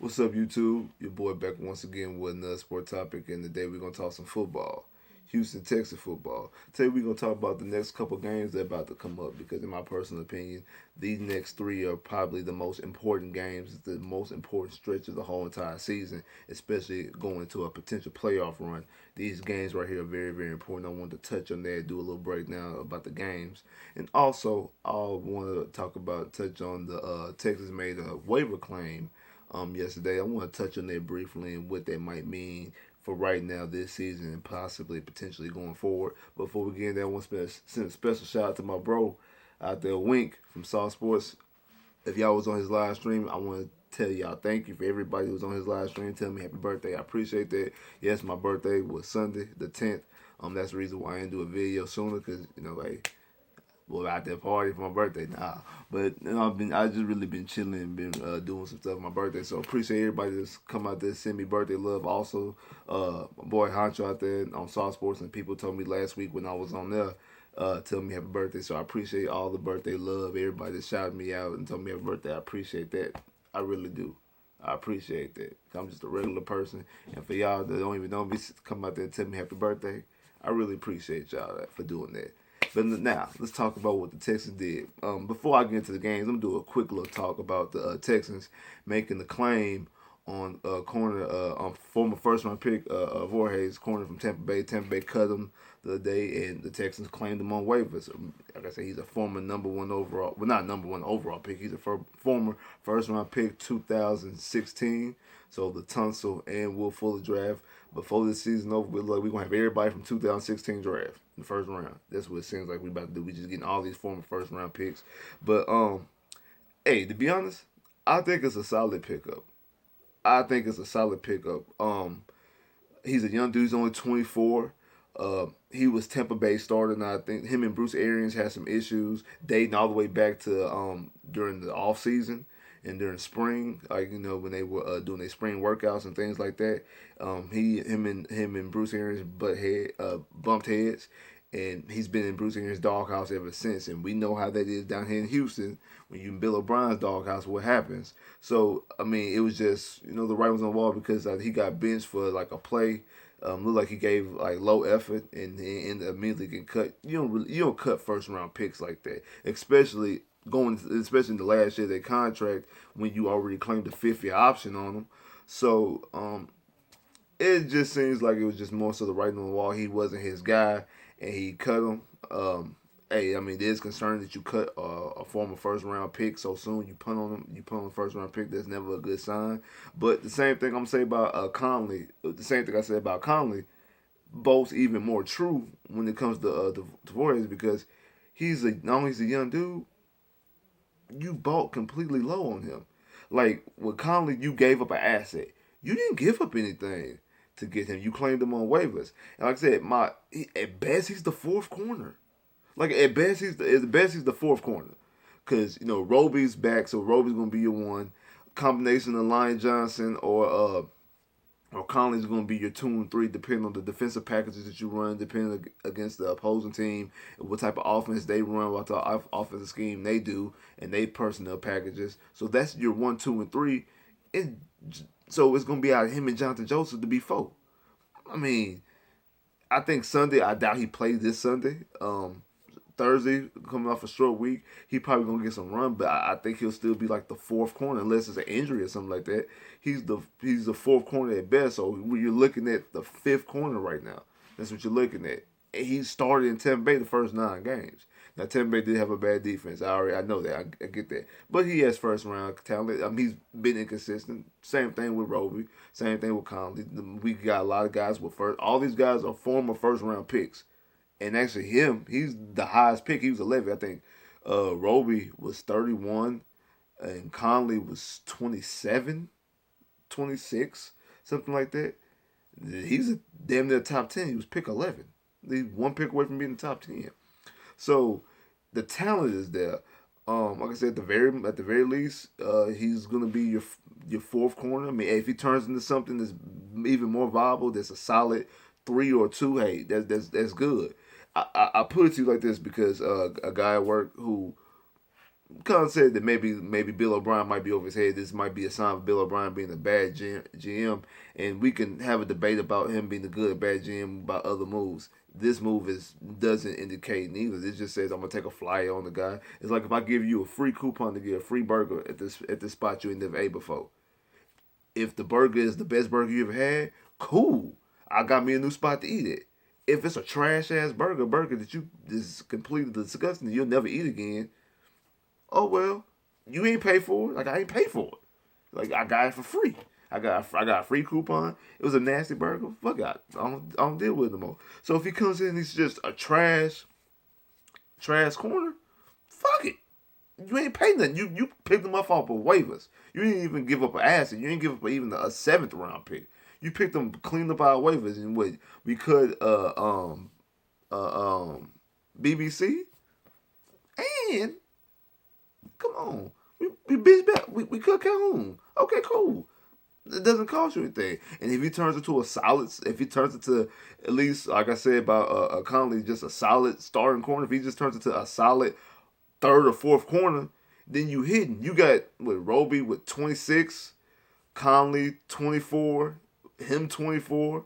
What's up, YouTube? Your boy back once again with another sport topic, and today we're gonna talk some football, Houston Texas football. Today we're gonna talk about the next couple games that are about to come up because, in my personal opinion, these next three are probably the most important games, the most important stretch of the whole entire season, especially going to a potential playoff run. These games right here are very, very important. I wanted to touch on that, do a little breakdown about the games, and also I want to touch on the Texas made a waiver claim yesterday. I want to touch on that briefly and what that might mean for right now this season and possibly potentially going forward. Before we get in there, I want to send a special shout out to my bro out there, Wink from Saw Sports. If y'all was on his live stream, I want to tell y'all thank you for everybody who was on his live stream. Tell me happy birthday. I appreciate that. Yes, my birthday was Sunday the 10th. That's the reason why I didn't do a video sooner because, like, well, out there party for my birthday. Nah, but I just really been chilling and been doing some stuff for my birthday. So appreciate everybody that's come out there send me birthday love. Also, my boy Honcho out there on Saw Sports, and people told me last week when I was on there, tell me happy birthday. So I appreciate all the birthday love. Everybody that shouted me out and told me happy birthday. I appreciate that. I really do. I appreciate that. I'm just a regular person, and for y'all that don't even know me, come out there and tell me happy birthday. I really appreciate y'all for doing that. But now, let's talk about what the Texans did. Before I get into the games, I'm going to do a quick little talk about the Texans making the claim on on former first round pick Voorhees, corner from Tampa Bay. Tampa Bay cut him the other day, and the Texans claimed him on waivers. Like I said, he's a former number one overall, well, not number one overall pick. He's a former first round pick, 2016. So the Tunsil and Will Fuller draft. Before this season over, we're going to have everybody from 2016 draft in the first round. That's what it seems like we about to do. We just getting all these former first round picks. But hey, to be honest, I think it's a solid pickup. I think it's a solid pickup. He's a young dude. He's only 24. He was Tampa Bay starter, and I think him and Bruce Arians had some issues dating all the way back to during the off season and during spring, like when they were doing their spring workouts and things like that. Him and Bruce Arians bumped heads, and he's been in Bruce Arians' doghouse ever since. And we know how that is down here in Houston when you in Bill O'Brien's doghouse. What happens? So I mean, it was just the writing was on the wall because he got benched for like a play. Looked like he gave like low effort and immediately get cut. You don't cut first round picks like that, especially in the last year of their contract when you already claimed a 5th-year option on them. So it just seems like it was just more so the writing on the wall. He wasn't his guy, and he cut him. Hey, I mean, there's concern that you cut a former first round pick so soon. You punt on him. You punt on a first round pick. That's never a good sign. But the same thing I'm gonna say about Conley. The same thing I said about Conley. Both even more true when it comes to Tavares because not only he's a young dude, you bought completely low on him. Like with Conley, you gave up an asset. You didn't give up anything to get him. You claimed him on waivers. And like I said, at best he's the 4th corner. Like at best he's the 4th corner. Cause Roby's back, so Roby's gonna be your one. Combination of Lion Johnson or Conley's going to be your 2 and 3, depending on the defensive packages that you run, depending against the opposing team, what type of offense they run, what type of offensive scheme they do, and they personnel packages. So that's your 1, 2, and 3. So it's going to be out of him and Jonathan Joseph to be 4. I mean, I think Sunday, I doubt he plays this Sunday. Thursday, coming off a short week, he probably gonna get some run, but I think he'll still be like the 4th corner unless it's an injury or something like that. He's the 4th corner at best. So you're looking at the 5th corner right now. That's what you're looking at. And he started in Tampa Bay the first 9 games. Now Tampa Bay did have a bad defense. I know that. I get that. But he has first round talent. I mean, he's been inconsistent. Same thing with Roby. Same thing with Conley. We got a lot of guys with first. All these guys are former first round picks. And actually, he's the highest pick. He was 11. I think Roby was 31, and Conley was 27, 26, something like that. He's a damn near top 10. He was pick 11. He's one pick away from being the top 10. So the talent is there. Like I said, at the very least, he's gonna be your 4th corner. I mean, if he turns into something that's even more viable, that's a solid 3 or 2. Hey, that's good. I put it to you like this because a guy at work who Colin said that maybe Bill O'Brien might be over his head. This might be a sign of Bill O'Brien being a bad GM, and we can have a debate about him being a good or bad GM about other moves. This move doesn't indicate neither. This just says I'm gonna take a flyer on the guy. It's like if I give you a free coupon to get a free burger at this spot you ain't never ate before. If the burger is the best burger you ever had, cool. I got me a new spot to eat it. If it's a trash ass burger that you is completely disgusting, you'll never eat again. Oh well, you ain't pay for it. Like I ain't pay for it. Like I got it for free. I got a free coupon. It was a nasty burger. Fuck out. I don't deal with it no more. So if he comes in and he's just a trash corner, fuck it. You ain't pay nothing. You picked them up off of waivers. You didn't even give up an asset. You didn't give up even a seventh round pick. You picked them cleaned up our waivers and what we could BBC and come on. We bitch back. We cut Calhoun. Okay, cool. It doesn't cost you anything. And if he turns into if he turns into at least like I said about Conley, just a solid starting corner. If he just turns into a solid third or fourth corner, then you hidden. You got with Roby with 26, Conley 24, him 24,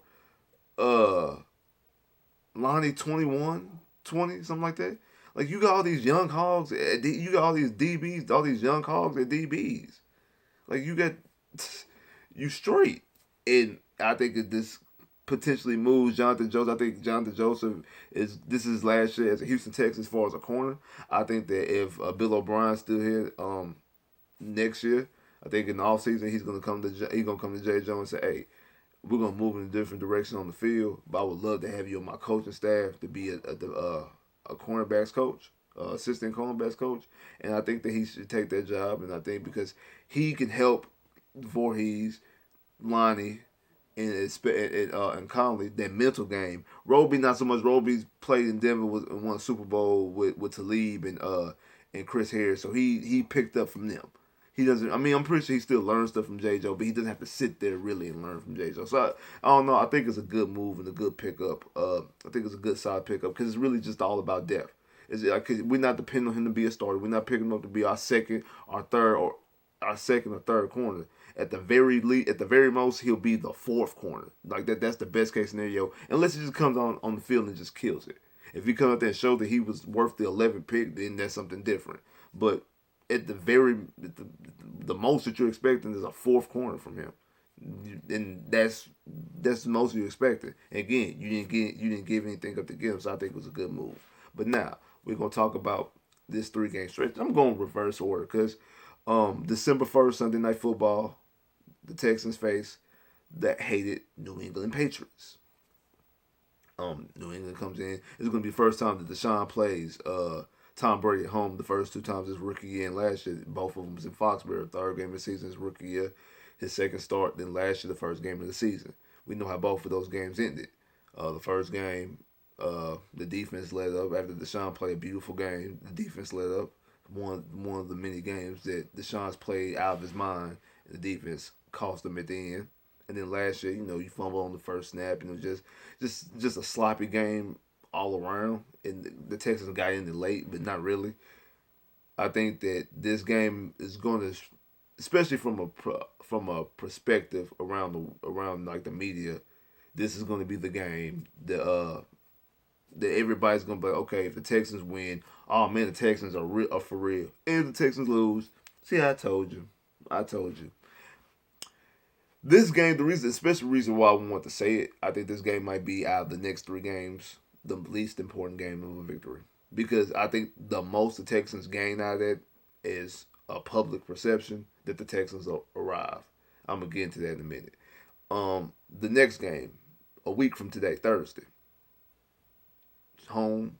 Lonnie 21, 20, something like that. Like you got all these young hogs, you got all these DBs, all these young hogs at DBs. Like you got you straight, and I think that this potentially moves Jonathan Joseph. I think Jonathan Joseph this is his last year as a Houston Texans as far as a corner. I think that if Bill O'Brien's still here next year, I think in the offseason he's gonna come to Jay Jones and say, hey, we're gonna move in a different direction on the field. But I would love to have you on my coaching staff to be a cornerbacks coach, assistant cornerbacks coach, and I think that he should take that job. And I think because he can help Voorhees, Lonnie, and Conley, that mental game. Roby, not so much. Roby's played in Denver and won a Super Bowl with Talib and Chris Harris, so he picked up from them. He doesn't. I mean, I'm pretty sure he still learns stuff from J. Joe, but he doesn't have to sit there really and learn from J. Joe. So I don't know. I think it's a good move and a good pickup. I think it's a good side pickup because it's really just all about depth. We're not depending on him to be a starter. We're not picking him up to be our second or third corner. At the very most, he'll be the fourth corner. Like that's the best case scenario. Unless he just comes on the field and just kills it. If he comes out there and shows that he was worth the 11th pick, then that's something different. But at the most that you're expecting is a fourth corner from him, and that's the most you're expecting. Again, you didn't give anything up to give him, so I think it was a good move. But now we're gonna talk about this 3-game stretch. I'm going reverse order because December 1st, Sunday Night Football, the Texans face the hated New England Patriots. New England comes in. It's going to be the first time that Deshaun plays Tom Brady at home. The first 2 times his rookie year and last year, both of them was in Foxborough. Third game of the season, his rookie year, his second start. Then last year, the first game of the season. We know how both of those games ended. The first game, the defense led up after Deshaun played a beautiful game. The defense led up. One of the many games that Deshaun's played out of his mind. The defense cost him at the end. And then last year, you fumbled on the first snap, and it was just a sloppy game all around. And the Texans got in it late, but not really. I think that this game is going to, especially from a perspective around like the media, this is going to be the game that everybody's going to be like, okay, if the Texans win, oh man, the Texans are for real. And if the Texans lose, see, I told you. This game, especially reason why I want to say it, I think this game might be out of the next 3 games, the least important game of a victory. Because I think the most the Texans gain out of that is a public perception that the Texans arrive. I'm going to get into that in a minute. The next game, a week from today, Thursday, home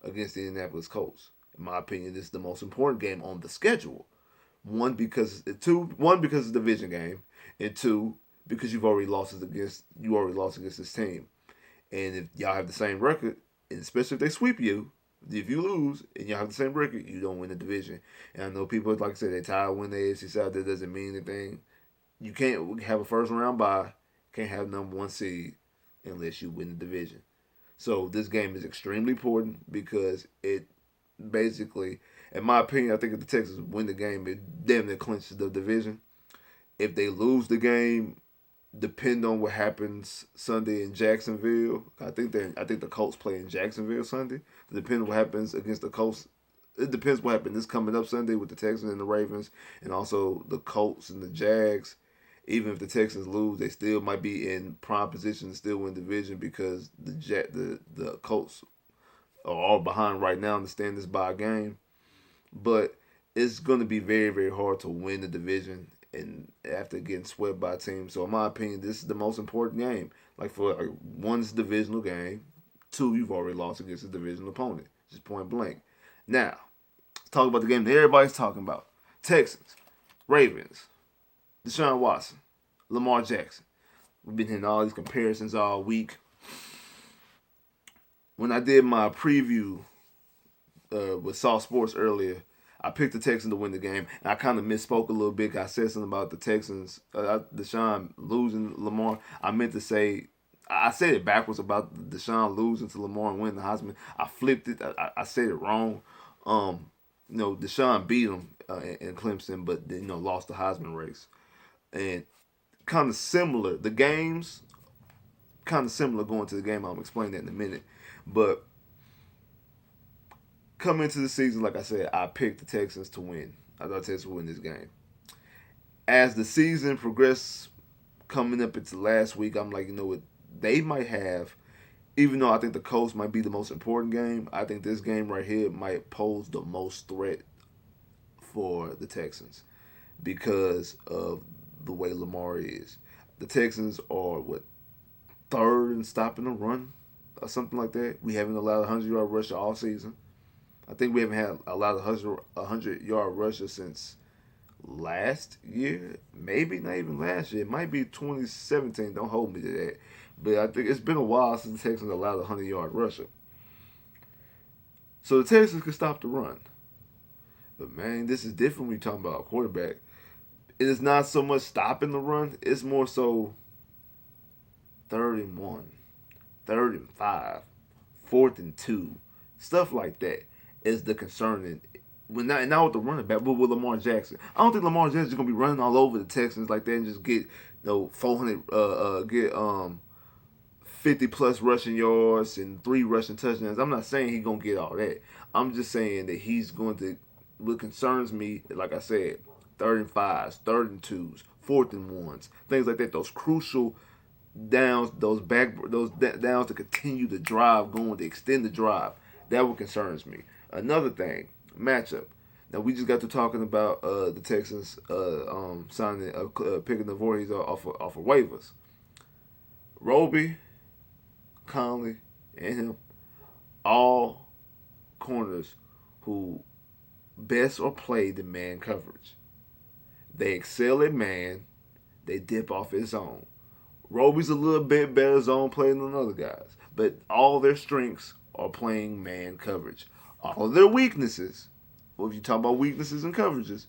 against the Indianapolis Colts. In my opinion, this is the most important game on the schedule. One because it's a division game, and 2 because you already lost against this team. And if y'all have the same record, and especially if they sweep you, if you lose and y'all have the same record, you don't win the division. And I know people, like I said, they tired of winning the AFC South. That doesn't mean anything. You can't have a first round bye, can't have number 1 seed unless you win the division. So this game is extremely important because it basically In my opinion, I think if the Texans win the game, it damn near clinches the division. If they lose the game, depend on what happens Sunday in Jacksonville. I think the Colts play in Jacksonville Sunday. Depending on what happens against the Colts. It depends what happens this coming up Sunday with the Texans and the Ravens, and also the Colts and the Jags. Even if the Texans lose, they still might be in prime position to still win division because the Colts are all behind right now in the standings by a game. But it's going to be very, very hard to win the division and after getting swept by a team. So in my opinion, this is the most important game. One's a divisional game, two you've already lost against a divisional opponent, just point blank. Now, let's talk about the game that everybody's talking about: Texans, Ravens, Deshaun Watson, Lamar Jackson. We've been hitting all these comparisons all week. When I did my preview with Saw Sports earlier, I picked the Texans to win the game, and I kind of misspoke a little bit. I said something about the Texans, Deshaun losing Lamar. I meant to say, I said it backwards about Deshaun losing to Lamar and winning the Heisman. I flipped it. I said it wrong. Deshaun beat him in Clemson, but lost the Heisman race. And kind of similar, the games kind of similar going to the game. I'll explain that in a minute. But coming into the season, like I said, I picked the Texans to win. I thought Texans would win this game. As the season progressed, coming up into last week, I'm like, what? They might have, even though I think the Colts might be the most important game, I think this game right here might pose the most threat for the Texans because of the way Lamar is. The Texans are, third in stopping the run or something like that. We haven't allowed a 100-yard rusher all season. I think we haven't had allowed a 100-yard rusher since last year. Maybe not even last year. It might be 2017. Don't hold me to that. But I think it's been a while since the Texans allowed a 100-yard rusher. So the Texans can stop the run. But, man, this is different when you're talking about a quarterback. It is not so much stopping the run. It's more so 3rd and 1, 3rd and 5, 4th and 2, stuff like that is the concern. Not with the running back, but with Lamar Jackson. I don't think Lamar Jackson is going to be running all over the Texans like that and just get 400, get 50 plus rushing yards and 3 rushing touchdowns. I'm not saying he's going to get all that. I'm just saying that he's going to. What concerns me, like I said, 3rd and 5s, 3rd and 2s, 4th and 1s, things like that. Those crucial downs, those downs to continue the drive going, to extend the drive. That what concerns me. Another thing, matchup. Now we just got to talking about the Texans signing, picking the Voorhees off of waivers. Roby, Conley, and him, all corners who best or play the man coverage. They excel at man. They dip off his zone. Roby's a little bit better zone player than other guys, but all their strengths are playing man coverage. All of their weaknesses, well, if you talk about weaknesses and coverages,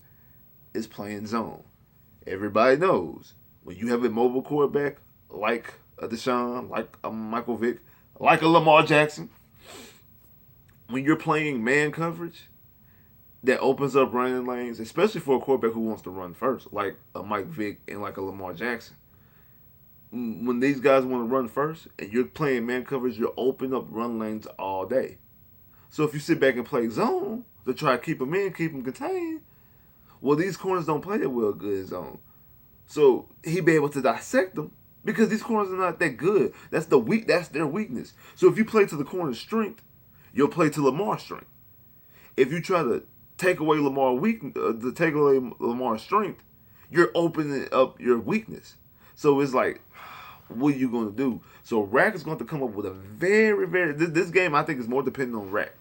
is playing zone. Everybody knows when you have a mobile quarterback like a Deshaun, like a Michael Vick, like a Lamar Jackson, when you're playing man coverage, that opens up running lanes, especially for a quarterback who wants to run first, like a Mike Vick and like a Lamar Jackson. When these guys want to run first and you're playing man coverage, you're opening up run lanes all day. So if you sit back and play zone to try to keep them in, keep them contained, well, these corners don't play that well good in zone. So he'd be able to dissect them because these corners are not that good. That's their weakness. So if you play to the corner's strength, you'll play to Lamar's strength. If you try to take away Lamar's strength, you're opening up your weakness. So it's like, what are you going to do? So Rack is going to come up with a this game I think is more dependent on Rack.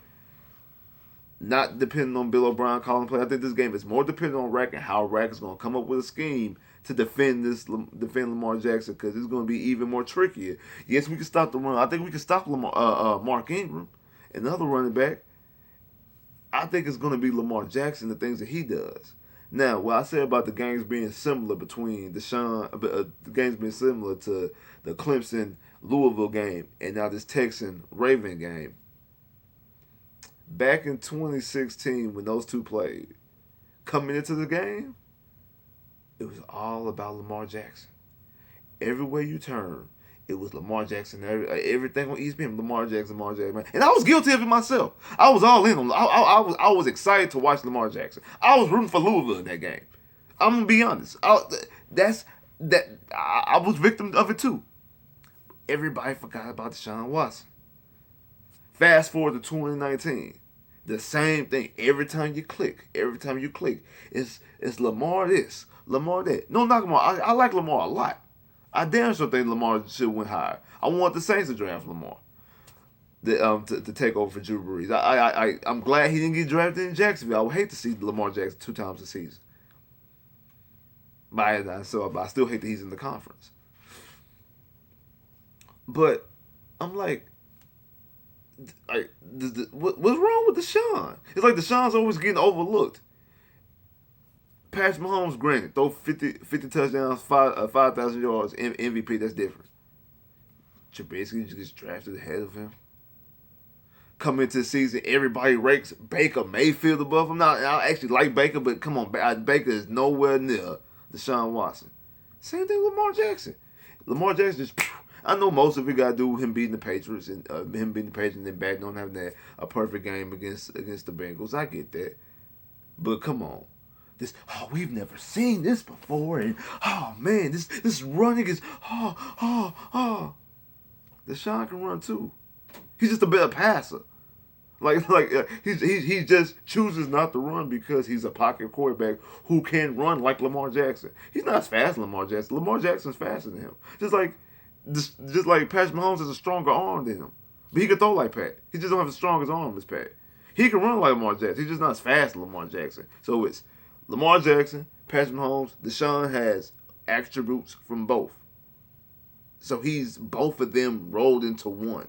Not depending on Bill O'Brien calling play. I think this game is more dependent on Rack and how Rack is going to come up with a scheme to defend Lamar Jackson, because it's going to be even more trickier. Yes, we can stop the run. I think we can stop Mark Ingram, another running back. I think it's going to be Lamar Jackson, the things that he does. Now, what I said about the games being similar between the games being similar to the Clemson Louisville game and now this Texan Raven game, Back in 2016, when those two played, coming into the game, it was all about Lamar Jackson. Everywhere you turn, it was Lamar Jackson. Everything on ESPN, Lamar Jackson, Lamar Jackson. And I was guilty of it myself. I was all in on. I was excited to watch Lamar Jackson. I was rooting for Louisville in that game. I'm gonna be honest. I was victim of it too. Everybody forgot about Deshaun Watson. Fast forward to 2019, the same thing. Every time you click, it's Lamar this, Lamar that. No, not Lamar. I like Lamar a lot. I damn sure think Lamar should went higher. I want the Saints to draft Lamar to take over for Drew Brees. I'm glad he didn't get drafted in Jacksonville. I would hate to see Lamar Jackson 2 times a season. But I still hate that he's in the conference. But I'm like what's wrong with Deshaun? It's like Deshaun's always getting overlooked. Patrick Mahomes, granted, throw 50 touchdowns, 5,000 yards, MVP, that's different. Trubisky just gets drafted ahead of him. Coming into the season, everybody ranks Baker Mayfield above him. Now, I actually like Baker, but come on, Baker is nowhere near Deshaun Watson. Same thing with Lamar Jackson. Lamar Jackson just... I know most of it got to do with him beating the Patriots and then back on having a perfect game against the Bengals. I get that. But come on. We've never seen this before, and man, this running is Deshaun can run too. He's just a better passer. He just chooses not to run because he's a pocket quarterback who can run like Lamar Jackson. He's not as fast as Lamar Jackson. Lamar Jackson's faster than him. Just like Patrick Mahomes has a stronger arm than him, but he can throw like Pat. He just don't have the strongest arm as Pat. He can run like Lamar Jackson. He's just not as fast as Lamar Jackson. So it's Lamar Jackson, Patrick Mahomes. Deshaun has attributes from both. So he's both of them rolled into one.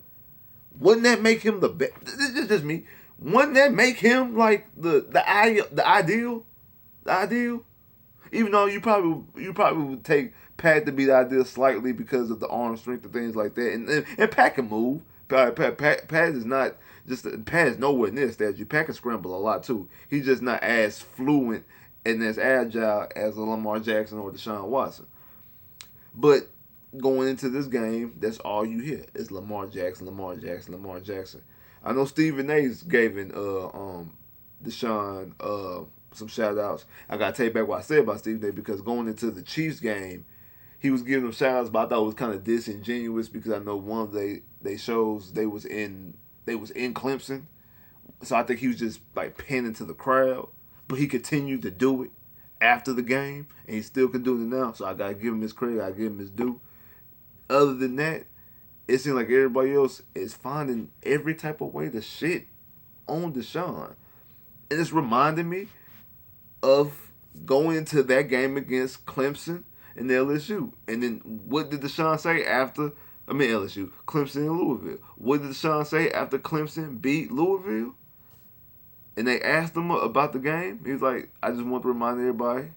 Wouldn't that make him the best? This is just me. Wouldn't that make him like the ideal? The ideal? Even though you probably would take Pat to be the ideal slightly because of the arm strength and things like that. And Pat can move. Pat is not Pat is nowhere near stats. Pat can scramble a lot too. He's just not as fluent and as agile as a Lamar Jackson or Deshaun Watson. But going into this game, that's all you hear. It's Lamar Jackson, Lamar Jackson, Lamar Jackson. I know Stephen A's gave Deshaun some shout outs. I gotta take back what I said about Stephen A because going into the Chiefs game, he was giving them shout outs, but I thought it was kind of disingenuous because I know one of they shows they was in Clemson. So I think he was just like panning to the crowd. But he continued to do it after the game, and he still can do it now. So I gotta give him his credit, I give him his due. Other than that, it seems like everybody else is finding every type of way to shit on Deshaun. And it's reminding me of going into that game against Clemson and LSU. And then what did Deshaun say after, LSU, Clemson and Louisville. What did Deshaun say after Clemson beat Louisville? And they asked him about the game. He was like, I just want to remind everybody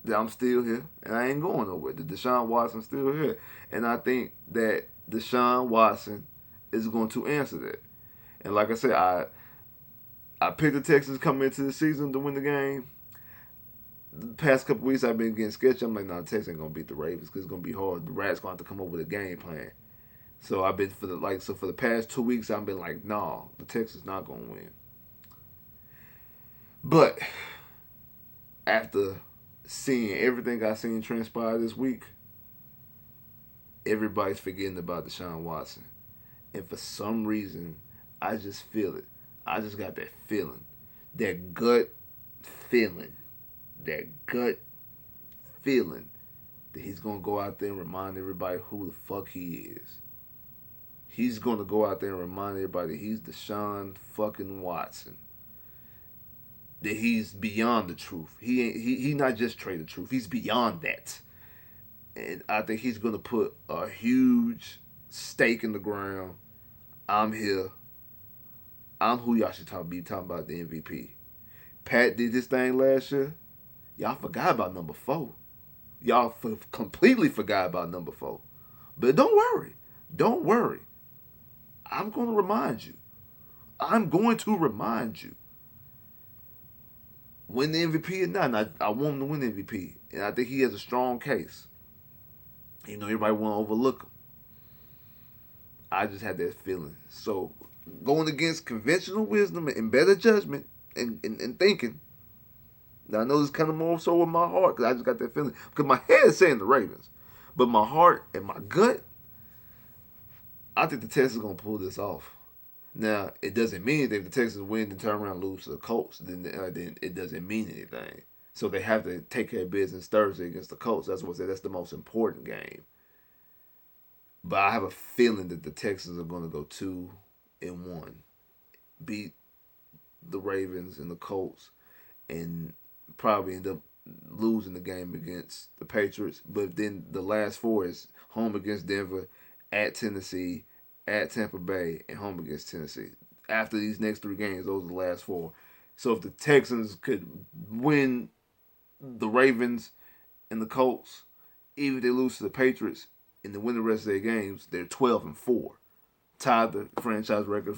that I'm still here and I ain't going nowhere. That Deshaun Watson's still here. And I think that Deshaun Watson is going to answer that. And like I said, I picked the Texans coming into the season to win the game. The past couple weeks I've been getting sketchy. I'm like, the Texans ain't gonna beat the Ravens because it's gonna be hard. The Rats gonna have to come up with a game plan. So I've been for the past 2 weeks I've been like, nah, the Texans not gonna win. But after seeing everything I seen transpire this week, everybody's forgetting about Deshaun Watson. And for some reason, I just feel it. I just got that feeling. That gut feeling that he's going to go out there and remind everybody who the fuck he is. He's going to go out there and remind everybody he's Deshaun fucking Watson. That he's beyond the truth. He not just Trey the truth. He's beyond that. And I think he's going to put a huge stake in the ground. I'm here. I'm who y'all should be talking about, the MVP. Pat did this thing last year. Y'all forgot about number 4. Y'all completely forgot about number 4. But don't worry. I'm going to remind you. I'm going to remind you, win the MVP or not. And I want him to win the MVP, and I think he has a strong case. You know, everybody want to overlook him. I just had that feeling. So going against conventional wisdom and better judgment and thinking. Now I know this kind of more so with my heart because I just got that feeling because my head is saying the Ravens, but my heart and my gut, I think the Texans are gonna pull this off. Now it doesn't mean that if the Texans win and turn around and lose to the Colts, then it doesn't mean anything. So they have to take care of business Thursday against the Colts. That's what I said. That's the most important game. But I have a feeling that the Texans are going to go 2-1, beat the Ravens and the Colts, and probably end up losing the game against the Patriots. But then the last four is home against Denver, at Tennessee, at Tampa Bay, and home against Tennessee. After these next three games, those are the last four. So if the Texans could win the Ravens and the Colts, even if they lose to the Patriots and they win the rest of their games, they're 12-4. Tied the franchise record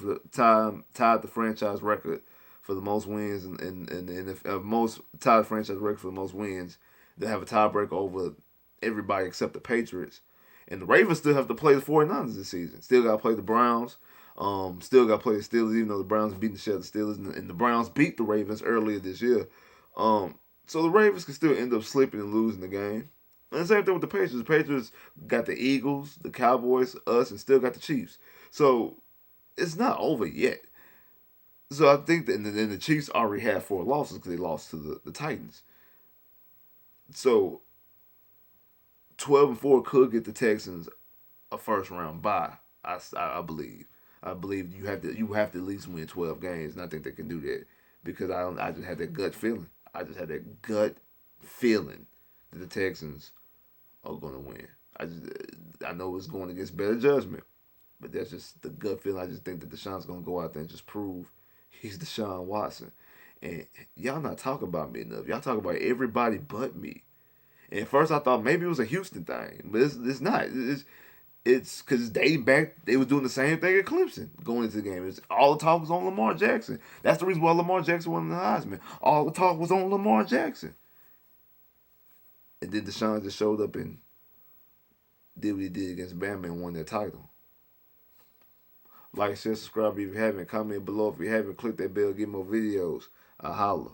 for the most wins in the NFL. Tied the franchise record for the most wins. They have a tiebreaker over everybody except the Patriots. And the Ravens still have to play the 49ers this season. Still got to play the Browns. Still got to play the Steelers, even though the Browns beat the shit out of the Steelers. And the Browns beat the Ravens earlier this year. So the Ravens can still end up slipping and losing the game. And the same thing with the Patriots. The Patriots got the Eagles, the Cowboys, us, and still got the Chiefs. So it's not over yet. So I think that and the Chiefs already had 4 losses because they lost to the Titans. So 12-4 could get the Texans a first round bye. I believe. I believe you have to at least win 12 games, and I think they can do that because I just had that gut feeling. I just had that gut feeling that the Texans are going to win. I know it's going against better judgment, but that's just the gut feeling. I just think that Deshaun's going to go out there and just prove he's Deshaun Watson. And y'all not talking about me enough. Y'all talk about everybody but me. And at first I thought maybe it was a Houston thing, but it's not. It's because they was doing the same thing at Clemson going into the game. All the talk was on Lamar Jackson. That's the reason why Lamar Jackson won the Heisman. All the talk was on Lamar Jackson. And then Deshaun just showed up and did what he did against Bama and won their title. Like, share, subscribe if you haven't. Comment below if you haven't. Click that bell, get more videos. Holla.